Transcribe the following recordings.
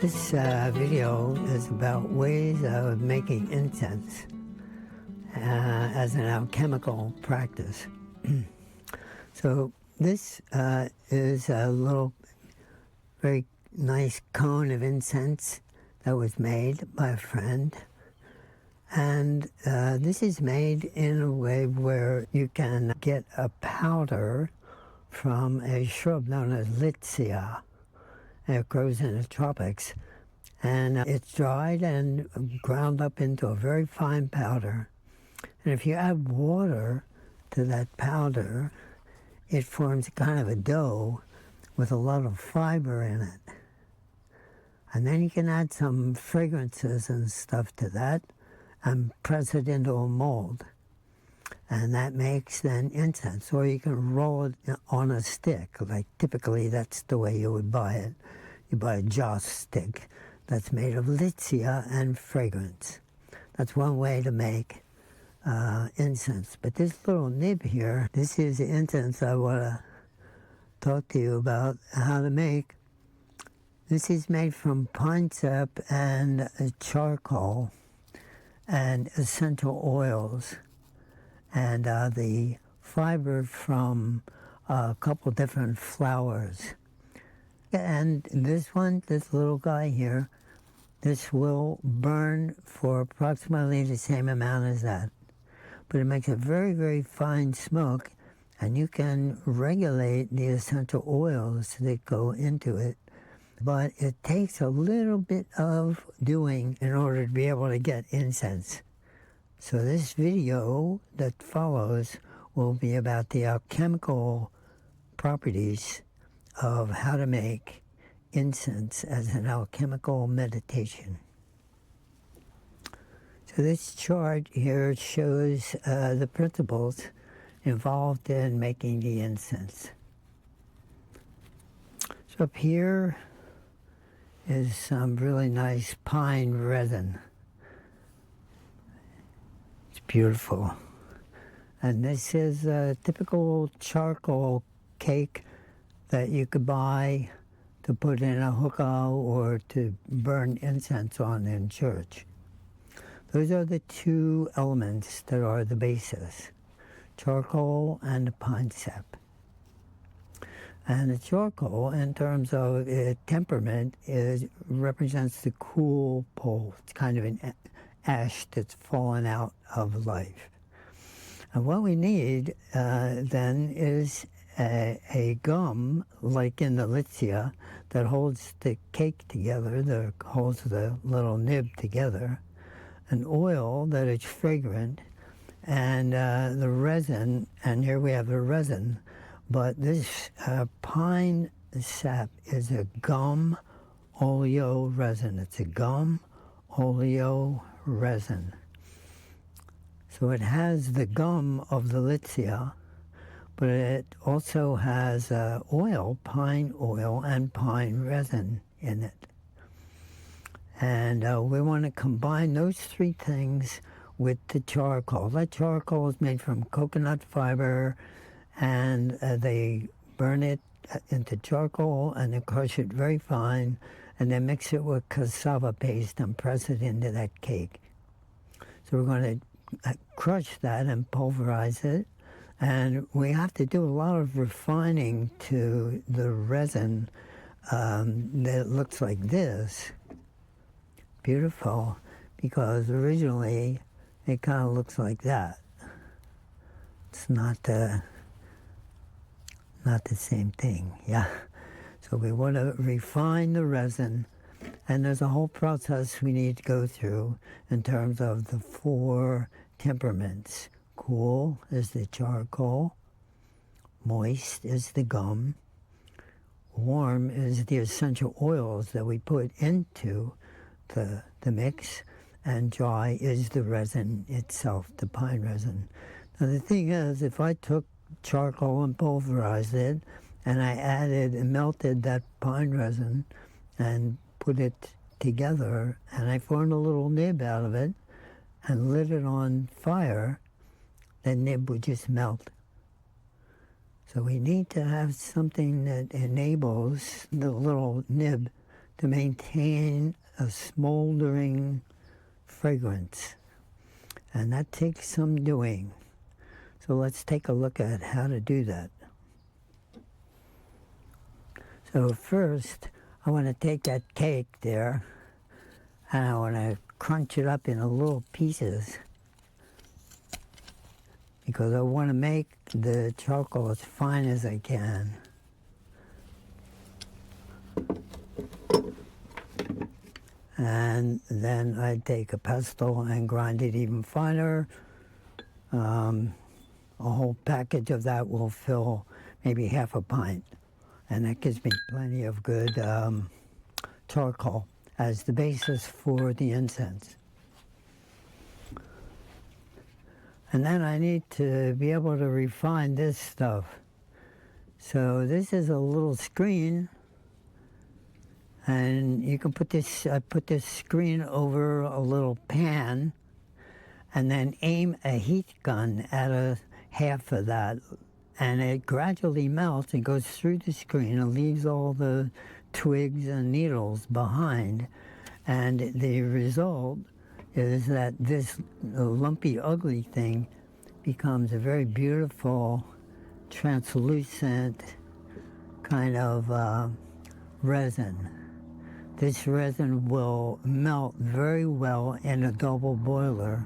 This video is about ways of making incense as an alchemical practice. So this is a little very nice cone of incense that was made by a friend. And this is made in a way where you can get a powder from a shrub known as Litsea. It grows in the tropics, and it's dried and ground up into a very fine powder. And if you add water to that powder, it forms kind of a dough with a lot of fiber in it. And then you can add some fragrances and stuff to that and press it into a mold. And that makes then incense. Or you can roll it on a stick. Like typically that's the way you would buy it. You buy a joss stick that's made of Litsea and fragrance. That's one way to make incense. But this little nib here, this is the incense I want to talk to you about how to make. This is made from pine sap and charcoal and essential oils, and the fiber from a couple different flowers. And this little guy here, this will burn for approximately the same amount as that. But it makes a very, very fine smoke, and you can regulate the essential oils that go into it. But it takes a little bit of doing in order to be able to get incense. So this video that follows will be about the alchemical properties of how to make incense as an alchemical meditation. So this chart here shows the principles involved in making the incense. So up here is some really nice pine resin. It's beautiful. And this is a typical charcoal cake that you could buy to put in a hookah or to burn incense on in church. Those are the two elements that are the basis, charcoal and pine sap. And the charcoal, in terms of temperament, represents the cool pole. It's kind of an ash that's fallen out of life. And what we need then is a gum, like in the Litsea, that holds the cake together, that holds the little nib together, an oil that is fragrant, and the resin, and here we have the resin. But this pine sap is a gum oleo resin. It's a gum oleo resin. So it has the gum of the Litsea, but it also has oil, pine oil, and pine resin in it. And we want to combine those three things with the charcoal. That charcoal is made from coconut fiber, and they burn it into charcoal and they crush it very fine, and then mix it with cassava paste and press it into that cake. So we're going to crush that and pulverize it, and we have to do a lot of refining to the resin that looks like this. Beautiful, because originally it kind of looks like that. It's not the same thing, yeah. So we want to refine the resin, and there's a whole process we need to go through in terms of the 4 temperaments. Cool is the charcoal, moist is the gum, warm is the essential oils that we put into the mix, and dry is the resin itself, the pine resin. Now the thing is, if I took charcoal and pulverized it, and I added and melted that pine resin and put it together, and I formed a little nib out of it and lit it on fire, the nib would just melt. So we need to have something that enables the little nib to maintain a smoldering fragrance. And that takes some doing. So let's take a look at how to do that. So first, I want to take that cake there, and I want to crunch it up into little pieces, because I want to make the charcoal as fine as I can. And then I take a pestle and grind it even finer. A whole package of that will fill maybe half a pint. And that gives me plenty of good charcoal as the basis for the incense. And then I need to be able to refine this stuff. So this is a little screen, and you can put this, I put this screen over a little pan, and then aim a heat gun at a half of that, and it gradually melts and goes through the screen and leaves all the twigs and needles behind. And the result is that this lumpy, ugly thing becomes a very beautiful, translucent kind of resin. This resin will melt very well in a double boiler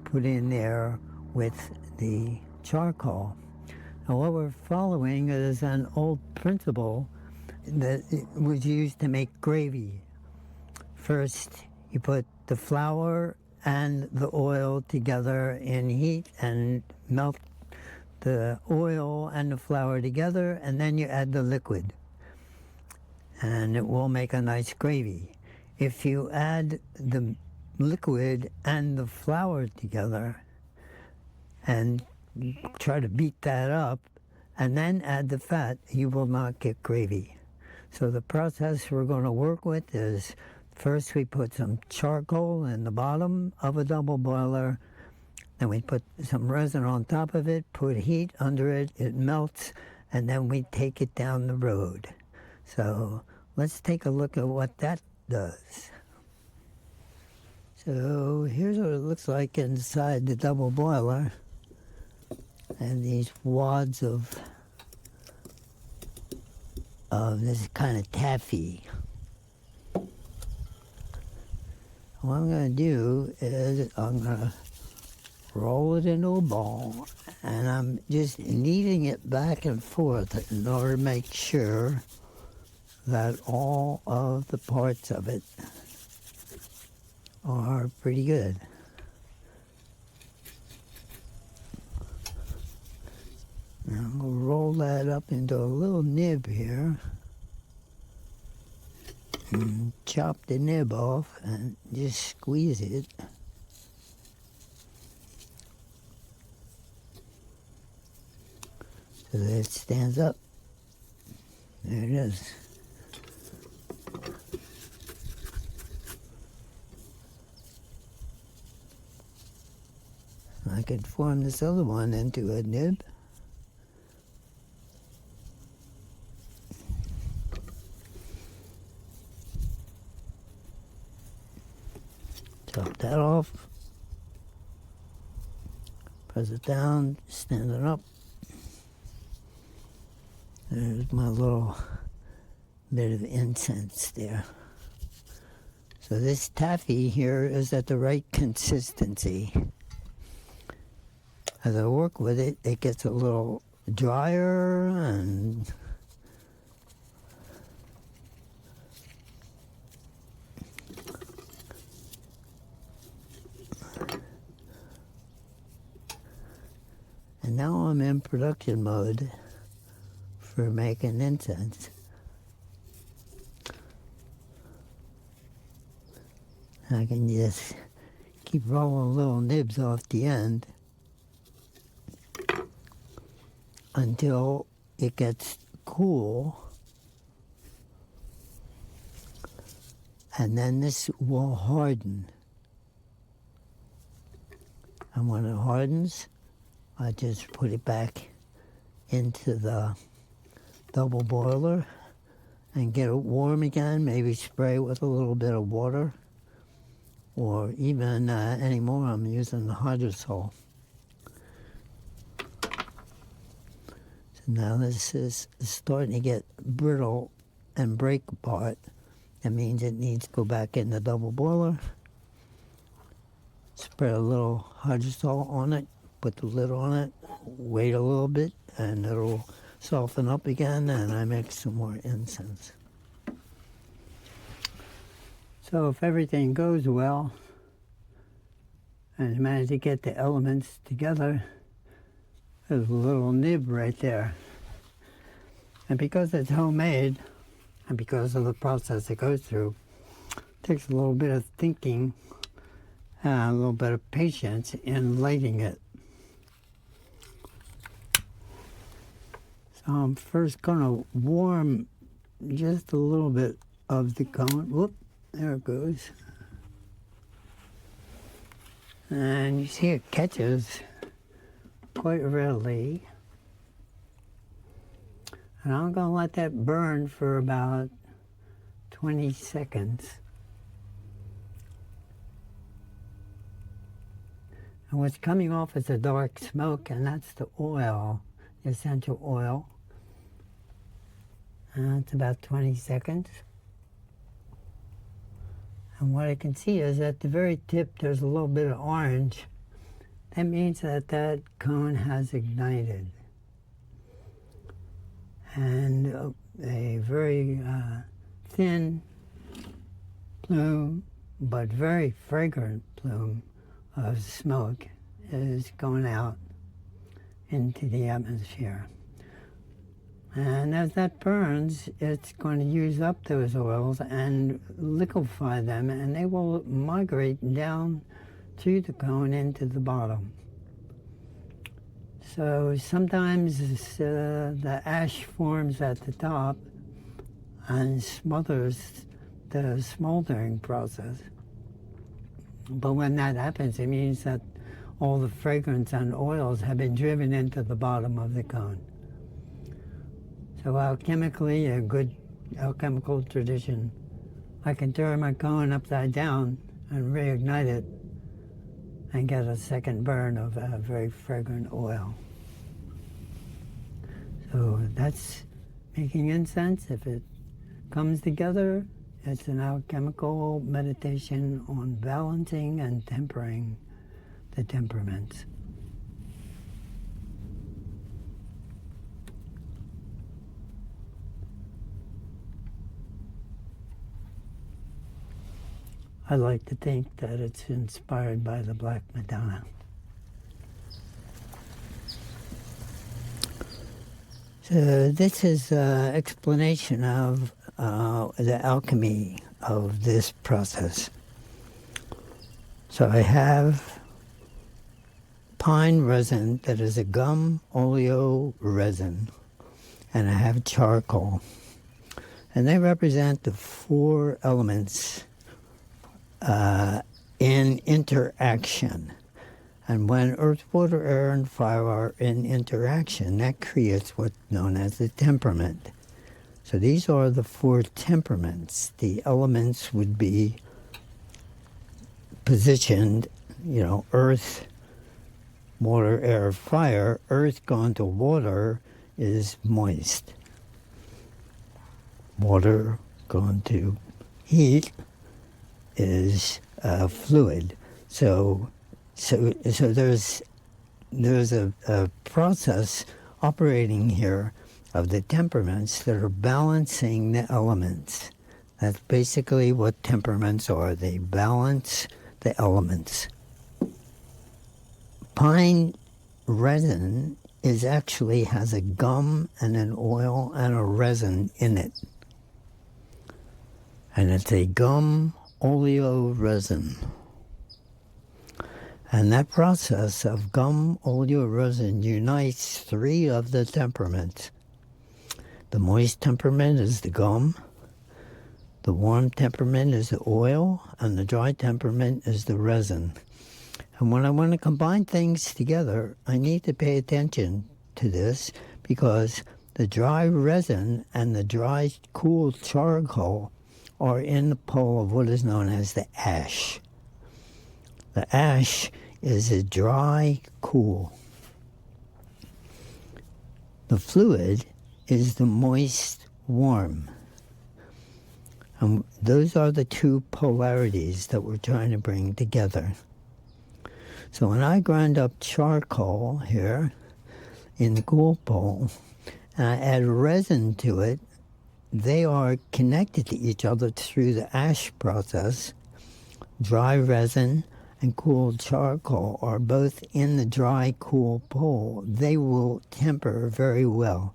put in there with the charcoal. Now what we're following is an old principle that was used to make gravy. First, you put the flour and the oil together in heat and melt the oil and the flour together, and then you add the liquid, and it will make a nice gravy. If you add the liquid and the flour together and try to beat that up and then add the fat, you will not get gravy. So the process we're going to work with is, first we put some charcoal in the bottom of a double boiler, then we put some resin on top of it, put heat under it, it melts, and then we take it down the road. So let's take a look at what that does. So here's what it looks like inside the double boiler, and these wads of this kind of taffy. What I'm going to do is I'm going to roll it into a ball, and I'm just kneading it back and forth in order to make sure that all of the parts of it are pretty good. Now I'll roll that up into a little nib here and chop the nib off and just squeeze it. So that it stands up. There it is. I could form this other one into a nib. Chop that off. Press it down, stand it up. There's my little bit of incense there. So this taffy here is at the right consistency. As I work with it, it gets a little drier and now I'm in production mode for making incense. I can just keep rolling little nibs off the end until it gets cool, and then this will harden. And when it hardens, I just put it back into the double boiler and get it warm again. Maybe spray with a little bit of water, or even anymore I'm using the hydrosol. So now this is starting to get brittle and break apart. That means it needs to go back in the double boiler. Spread a little hydrosol on it, put the lid on it, wait a little bit, and it'll soften up again, and I mix some more incense. So if everything goes well, and I manage to get the elements together, there's a little nib right there. And because it's homemade, and because of the process it goes through, it takes a little bit of thinking, a little bit of patience in lighting it. So I'm first going to warm just a little bit of the cone. Whoop, there it goes. And you see it catches quite readily. And I'm going to let that burn for about 20 seconds. And what's coming off is a dark smoke, and that's the oil, the essential oil. And it's about 20 seconds. And what I can see is at the very tip there's a little bit of orange. That means that that cone has ignited. And a very thin plume, but very fragrant plume of smoke is going out into the atmosphere. And as that burns, it's going to use up those oils and liquefy them, and they will migrate down through the cone into the bottom. So sometimes the ash forms at the top and smothers the smoldering process. But when that happens, it means that all the fragrance and oils have been driven into the bottom of the cone. So alchemically, a good alchemical tradition, I can turn my cone upside down and reignite it and get a second burn of a very fragrant oil. So that's making incense. If it comes together, it's an alchemical meditation on balancing and tempering the temperaments. I like to think that it's inspired by the Black Madonna. So this is an explanation of the alchemy of this process. So I have pine resin that is a gum oleo resin, and I have charcoal. And they represent the four elements in interaction. And when earth, water, air, and fire are in interaction, that creates what's known as the temperament. So these are the four temperaments. The elements would be positioned, earth, water, air, fire. Earth gone to water is moist. Water gone to heat is fluid. So there's a process operating here of the temperaments that are balancing the elements. That's basically what temperaments are. They balance the elements. Pine resin actually has a gum and an oil and a resin in it. And it's a gum oleo resin. And that process of gum oleo resin unites three of the temperaments. The moist temperament is the gum, the warm temperament is the oil, and the dry temperament is the resin. And when I want to combine things together, I need to pay attention to this, because The dry resin and the dry cool charcoal are in the pole of what is known as the ash. The ash is a dry cool. The fluid is the moist warm. And those are the two polarities that we're trying to bring together. So when I grind up charcoal here in the cool pole, and I add resin to it, they are connected to each other through the ash process. Dry resin and cool charcoal are both in the dry, cool pole. They will temper very well.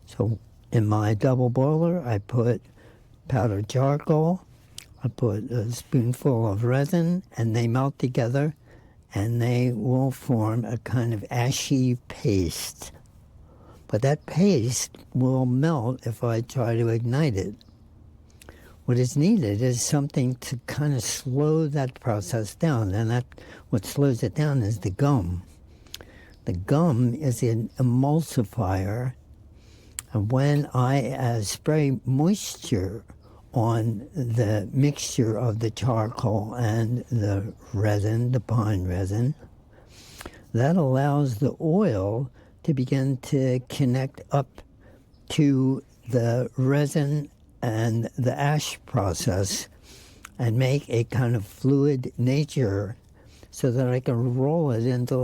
So in my double boiler, I put powdered charcoal, I put a spoonful of resin, and they melt together, and they will form a kind of ashy paste. But that paste will melt if I try to ignite it. What is needed is something to kind of slow that process down, and what slows it down is the gum. The gum is an emulsifier, and when I spray moisture on the mixture of the charcoal and the resin, the pine resin, that allows the oil to begin to connect up to the resin and the ash process and make a kind of fluid nature so that I can roll it into a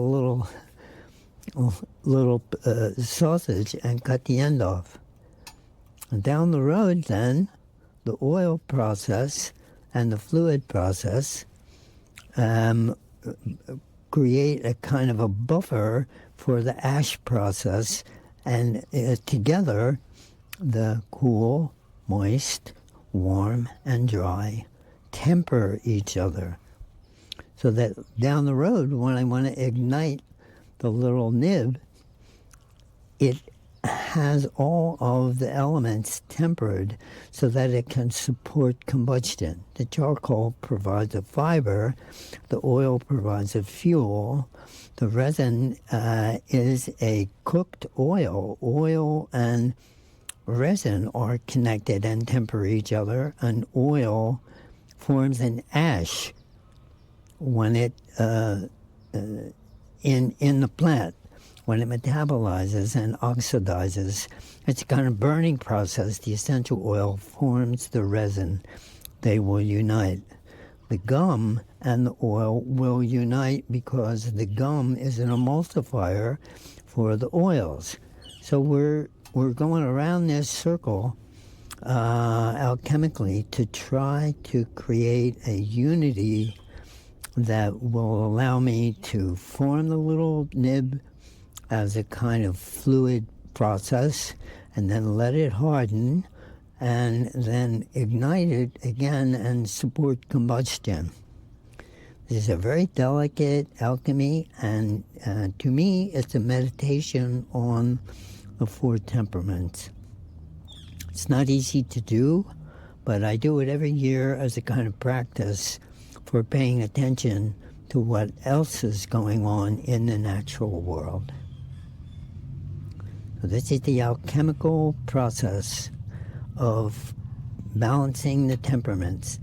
little sausage and cut the end off. And down the road then, the oil process and the fluid process create a kind of a buffer for the ash process, and together the cool, moist, warm, and dry temper each other. So that down the road, when I want to ignite the little nib, it has all of the elements tempered so that it can support combustion. The charcoal provides a fiber, the oil provides a fuel, the resin is a cooked oil. Oil and resin are connected and temper each other, and oil forms an ash when it in the plant. When it metabolizes and oxidizes, it's a kind of burning process. The essential oil forms the resin. They will unite. The gum and the oil will unite because the gum is an emulsifier for the oils. So we're going around this circle alchemically to try to create a unity that will allow me to form the little nib as a kind of fluid process, and then let it harden, and then ignite it again and support combustion. This is a very delicate alchemy, and to me, it's a meditation on the four temperaments. It's not easy to do, but I do it every year as a kind of practice for paying attention to what else is going on in the natural world. So this is the alchemical process of balancing the temperaments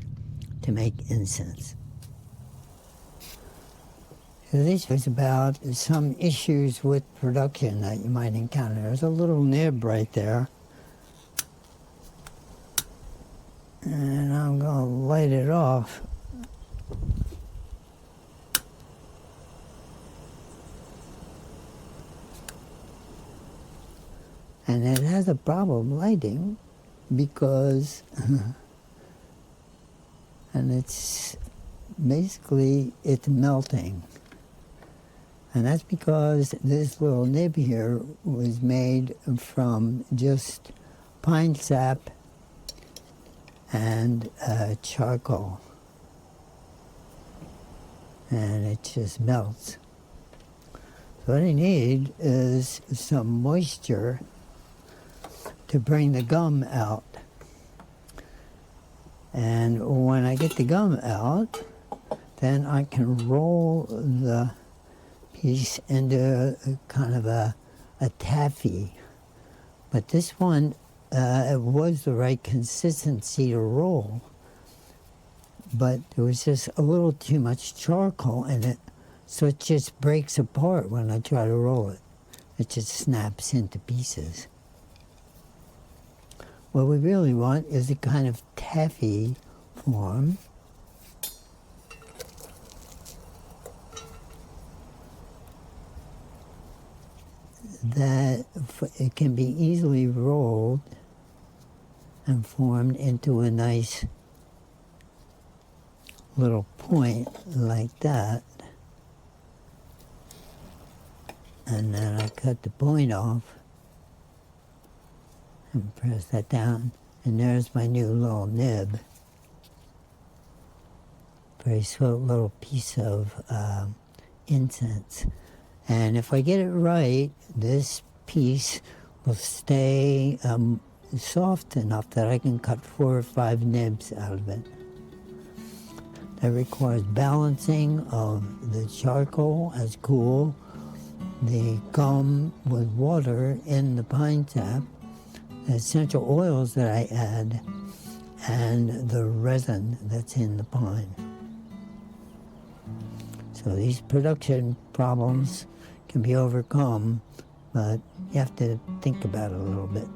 to make incense. So this is about some issues with production that you might encounter. There's a little nib right there. And I'm going to light it off. And it has a problem lighting because, and it's basically, it's melting. And that's because this little nib here was made from just pine sap and charcoal. And it just melts. So what I need is some moisture to bring the gum out. And when I get the gum out, then I can roll the piece into a kind of a taffy. But this one, it was the right consistency to roll, but there was just a little too much charcoal in it, so it just breaks apart when I try to roll it. It just snaps into pieces. What we really want is a kind of taffy form. That it can be easily rolled and formed into a nice little point like that. And then I cut the point off and press that down, and there's my new little nib. Very sweet little piece of incense. And if I get it right, this piece will stay soft enough that I can cut 4 or 5 nibs out of it. That requires balancing of the charcoal as cool, the gum with water in the pine sap, the essential oils that I add, and the resin that's in the pine. So these production problems can be overcome, but you have to think about it a little bit.